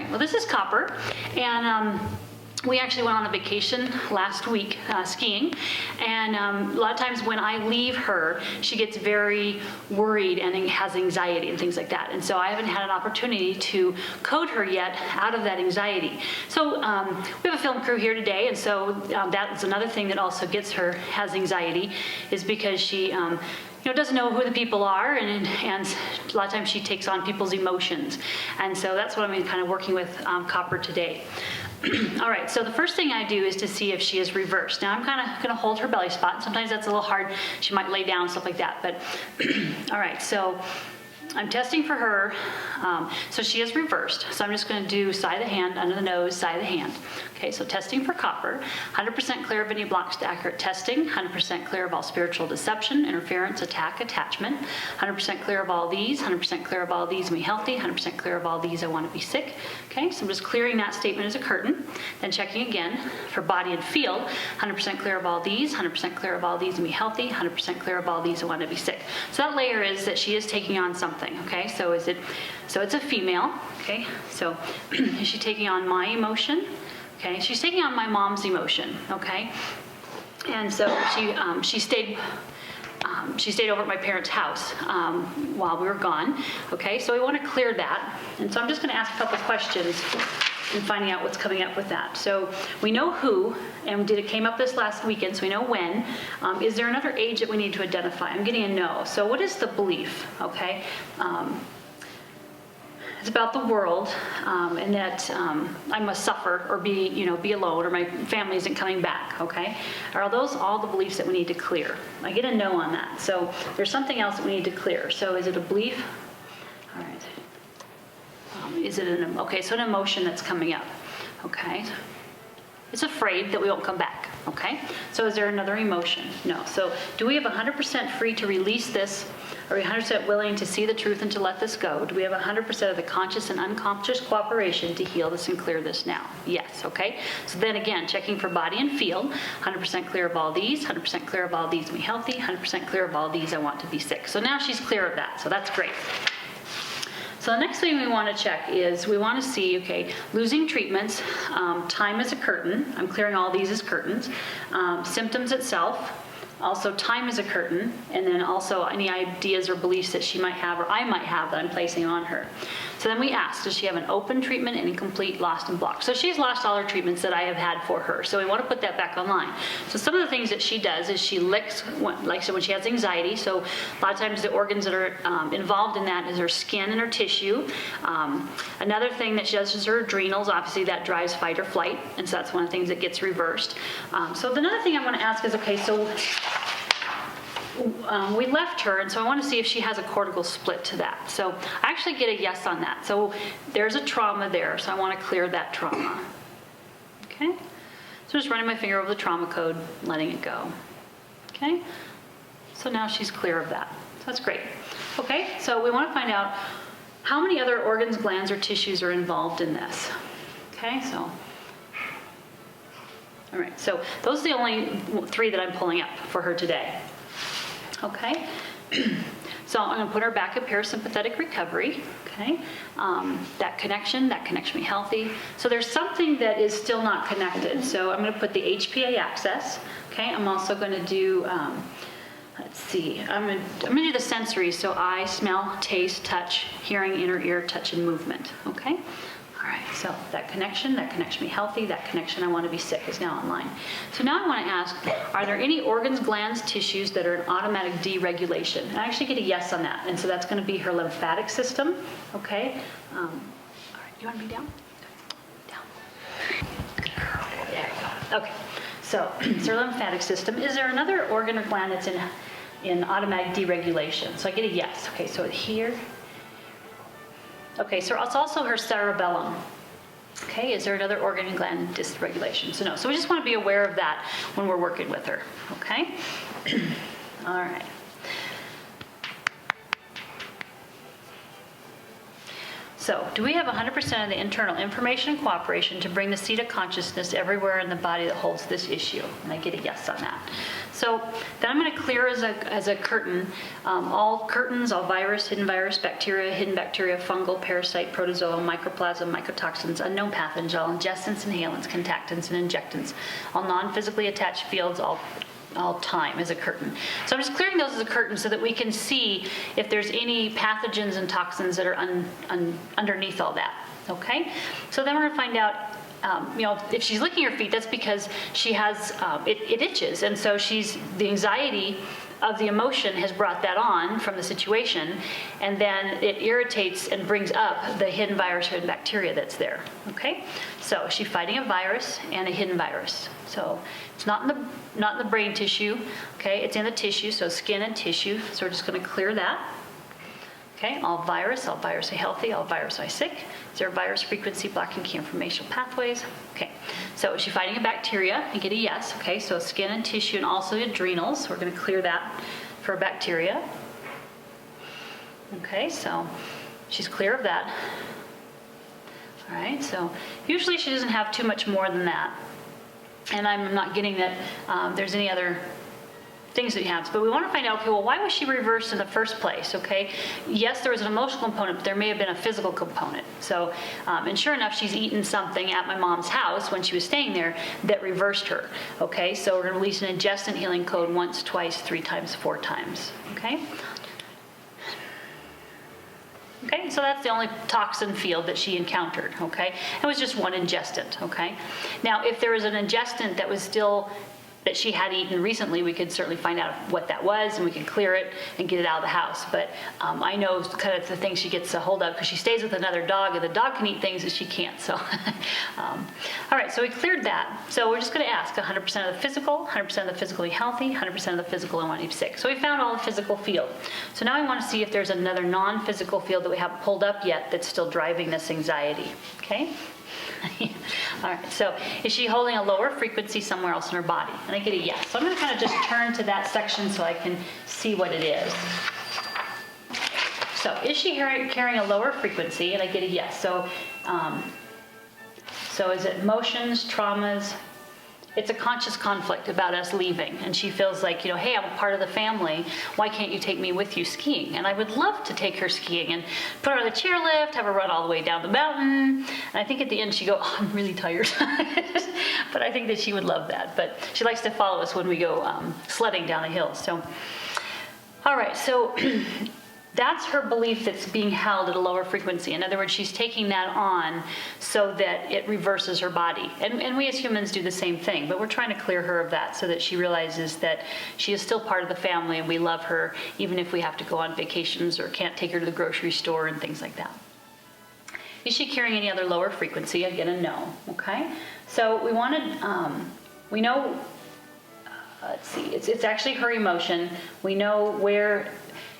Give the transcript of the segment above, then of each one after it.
well, this is Copper, and we actually went on a vacation last week skiing, and a lot of times when I leave her, she gets very worried and has anxiety and things like that. And so I haven't had an opportunity to code her yet out of that anxiety. So we have a film crew here today, and so that's another thing that also gets her, has anxiety, is because she doesn't know who the people are, and a lot of times she takes on people's emotions. And so that's what I'm kind of working with Copper today. All right, so the first thing I do is to see if she is reversed. Now I'm kind of going to hold her belly spot. Sometimes that's a little hard. She might lay down, stuff like that. But all right, so I'm testing for her. So she is reversed. So I'm just going to do side of the hand, under the nose, side of the hand. Okay, so testing for Copper. 100% clear of any blocks to accurate testing. 100% clear of all spiritual deception, interference, attack, attachment. 100% clear of all these. 100% clear of all these, me healthy. 100% clear of all these, I want to be sick. Okay, so I'm just clearing that statement as a curtain. Then checking again for body and field. 100% clear of all these. 100% clear of all these, me healthy. 100% clear of all these, I want to be sick. So that layer is that she is taking on something. Okay, so it's a female. Okay, so is she taking on my emotion? Okay, she's taking on my mom's emotion. Okay, and so she stayed over at my parents' house while we were gone. Okay, so we want to clear that, and so I'm just going to ask a couple questions and finding out what's coming up with that. So we know who, and it came up this last weekend, so we know when. Is there another age that we need to identify? I'm getting a no. So what is the belief? Okay. It's about the world, and that I must suffer or be alone, or my family isn't coming back. Okay, are those all the beliefs that we need to clear? I get a no on that. So there's something else that we need to clear. So is it a belief? All right. Is it so an emotion that's coming up? Okay. It's afraid that we won't come back. Okay. So is there another emotion? No. So do we have 100% free to release this? Are we 100% willing to see the truth and to let this go? Do we have 100% of the conscious and unconscious cooperation to heal this and clear this now? Yes, okay? So then again, checking for body and field, 100% clear of all these, 100% clear of all these, me healthy, 100% clear of all these, I want to be sick. So now she's clear of that, so that's great. So the next thing we want to check is we want to see, okay, losing treatments, time as a curtain. I'm clearing all these as curtains. Symptoms itself. Also, time is a curtain, and then also any ideas or beliefs that she might have or I might have that I'm placing on her. So then we ask, does she have an open treatment, incomplete, lost, and blocked? So she's lost all her treatments that I have had for her. So we want to put that back online. So some of the things that she does is she licks, like so when she has anxiety. So a lot of times the organs that are involved in that is her skin and her tissue. Another thing that she does is her adrenals. Obviously that drives fight or flight, and so that's one of the things that gets reversed. So another thing I want to ask is, okay, so we left her, and so I want to see if she has a cortical split to that. So I actually get a yes on that. So there's a trauma there, so I want to clear that trauma. Okay? So just running my finger over the trauma code, letting it go. Okay? So now she's clear of that. So that's great. Okay, so we want to find out how many other organs, glands, or tissues are involved in this. Okay, so all right, so those are the only 3 that I'm pulling up for her today. Okay, so I'm going to put her back in parasympathetic recovery. Okay, that connection me healthy. So there's something that is still not connected. So I'm going to put the HPA access. Okay, I'm also going to do, let's see, I'm going to do the sensory. So eye, smell, taste, touch, hearing, inner ear, touch, and movement. Okay. All right, so that connection me healthy, that connection I want to be sick is now online. So now I want to ask, are there any organs, glands, tissues that are in automatic deregulation? And I actually get a yes on that, and so that's going to be her lymphatic system. Okay. All right, you want to be down? Down. Good girl. There you go. Okay. So it's her lymphatic system. Is there another organ or gland that's in automatic deregulation? So I get a yes. Okay, so here. Okay, so it's also her cerebellum. Okay, is there another organ and gland dysregulation? So no, so we just want to be aware of that when we're working with her. Okay? All right. So, do we have 100% of the internal information and cooperation to bring the seat of consciousness everywhere in the body that holds this issue? And I get a yes on that. So, then I'm going to clear as a curtain all curtains, all virus, hidden bacteria, fungal, parasite, protozoa, mycoplasma, mycotoxins, unknown pathogens, all ingestants, inhalants, contactants, and injectants, all non-physically attached fields, all time as a curtain. So I'm just clearing those as a curtain so that we can see if there's any pathogens and toxins that are underneath all that, okay? So then we're gonna find out, if she's licking her feet, that's because she has, it itches, and so the anxiety of the emotion has brought that on from the situation, and then it irritates and brings up the hidden virus or bacteria that's there, okay? So is she fighting a virus and a hidden virus? So it's not in the brain tissue, okay? It's in the tissue, so skin and tissue. So we're just going to clear that. Okay, all virus are healthy, all virus are sick. Zero virus frequency blocking key informational pathways. Okay, so is she fighting a bacteria? I get a yes. Okay, so skin and tissue and also adrenals. We're going to clear that for bacteria. Okay, so she's clear of that. All right, so usually she doesn't have too much more than that. And I'm not getting that there's any other things that he has. But we want to find out, okay, well, why was she reversed in the first place, okay? Yes, there was an emotional component, but there may have been a physical component. So, and sure enough, she's eaten something at my mom's house when she was staying there that reversed her, okay? So we're going to release an ingestant healing code once, twice, 3 times, 4 times, okay? Okay, so that's the only toxin field that she encountered, okay? It was just one ingestant, okay? Now, if there was an ingestant that was still, that she had eaten recently, we could certainly find out what that was, and we can clear it and get it out of the house. But I know kind of the things she gets a hold of, because she stays with another dog, and the dog can eat things that she can't, so. All right, so we cleared that. So we're just gonna ask 100% of the physical, 100% of the physically healthy, 100% of the physical and 1 sick. So we found all the physical field. So now we wanna see if there's another non-physical field that we haven't pulled up yet that's still driving this anxiety, okay? All right, so is she holding a lower frequency somewhere else in her body? And I get a yes. So I'm going to kind of just turn to that section so I can see what it is. So is she carrying a lower frequency? And I get a yes. So, so is it emotions, traumas? It's a conscious conflict about us leaving. And she feels like, hey, I'm a part of the family. Why can't you take me with you skiing? And I would love to take her skiing and put her on the chairlift, have her run all the way down the mountain. And I think at the end she'd go, I'm really tired. But I think that she would love that. But she likes to follow us when we go sledding down a hill. So, all right, so that's her belief that's being held at a lower frequency. In other words, she's taking that on so that it reverses her body. And we as humans do the same thing, but we're trying to clear her of that so that she realizes that she is still part of the family and we love her, even if we have to go on vacations or can't take her to the grocery store and things like that. Is she carrying any other lower frequency? I get a no, okay? So we wanted, we know, let's see, it's actually her emotion. We know where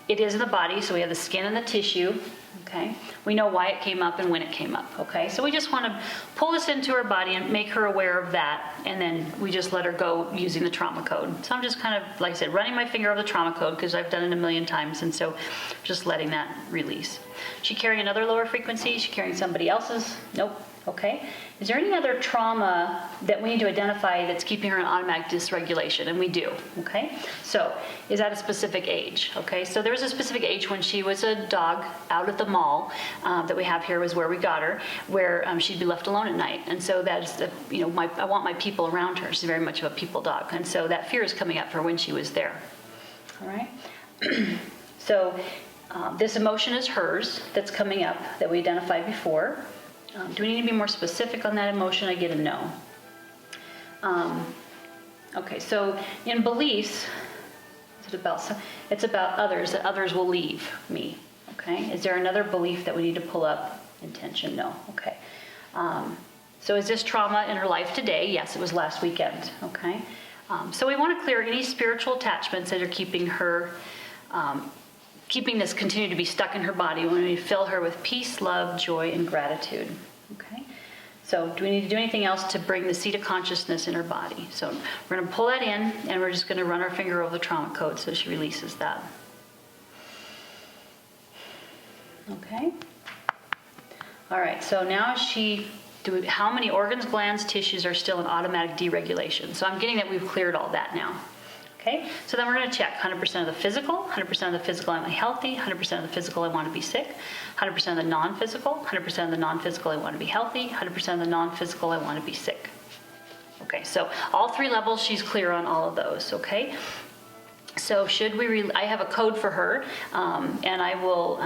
it is in the body, so we have the skin and the tissue, okay? We know why it came up and when it came up, okay? So we just want to pull this into her body and make her aware of that, and then we just let her go using the trauma code. So I'm just kind of, like I said, running my finger over the trauma code because I've done it a million times, and so just letting that release. Is she carrying another lower frequency? Is she carrying somebody else's? Nope. Okay. Is there any other trauma that we need to identify that's keeping her in automatic dysregulation? And we do. Okay. So is that a specific age? Okay. So there was a specific age when she was a dog out at the mall that we have here was where we got her, where she'd be left alone at night. And so that is the, I want my people around her. She's very much of a people dog. And so that fear is coming up for when she was there. All right. So this emotion is hers that's coming up that we identified before. Do we need to be more specific on that emotion? I get a no. Okay, so in beliefs, it's about others, that others will leave me. Okay, is there another belief that we need to pull up? Intention, no. Okay. So is this trauma in her life today? Yes, it was last weekend. Okay. So we want to clear any spiritual attachments that are keeping her, keeping this continue to be stuck in her body when we fill her with peace, love, joy, and gratitude. Okay. So do we need to do anything else to bring the seat of consciousness in her body? So we're going to pull that in, and we're just going to run our finger over the trauma code so she releases that. Okay. All right, so now how many organs, glands, tissues are still in automatic deregulation? So I'm getting that we've cleared all that now. Okay, so then we're going to check 100% of the physical, 100% of the physical I'm healthy, 100% of the physical I want to be sick, 100% of the non-physical, 100% of the non-physical I want to be healthy, 100% of the non-physical I want to be sick. Okay, so all 3 levels, she's clear on all of those, okay? So I have a code for her, and I will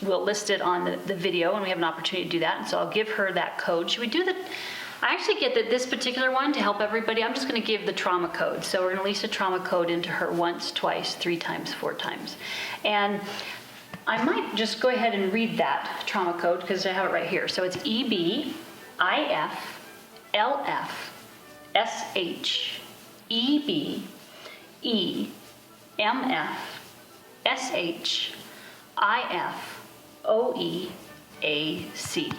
we'll list it on the video, and we have an opportunity to do that, and so I'll give her that code. Should we do I actually get that this particular one, to help everybody, I'm just going to give the trauma code. So we're going to release a trauma code into her once, twice, 3 times, 4 times. And I might just go ahead and read that trauma code because I have it right here. So it's EB, IF, LF, SH, EB, E, MF, SH, IF, OE, AC.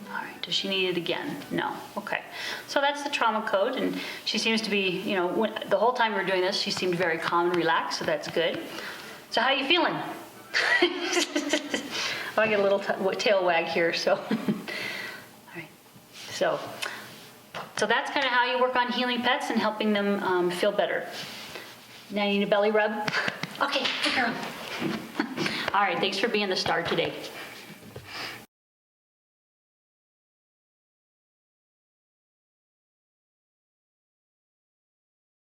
All right, does she need it again? No. Okay. So that's the trauma code, and she seems to be, the whole time we were doing this, she seemed very calm and relaxed, so that's good. So how are you feeling? I get a little tail wag here, so. All right. So that's kind of how you work on healing pets and helping them feel better. Now you need a belly rub? Okay, take her on. All right, thanks for being the star today.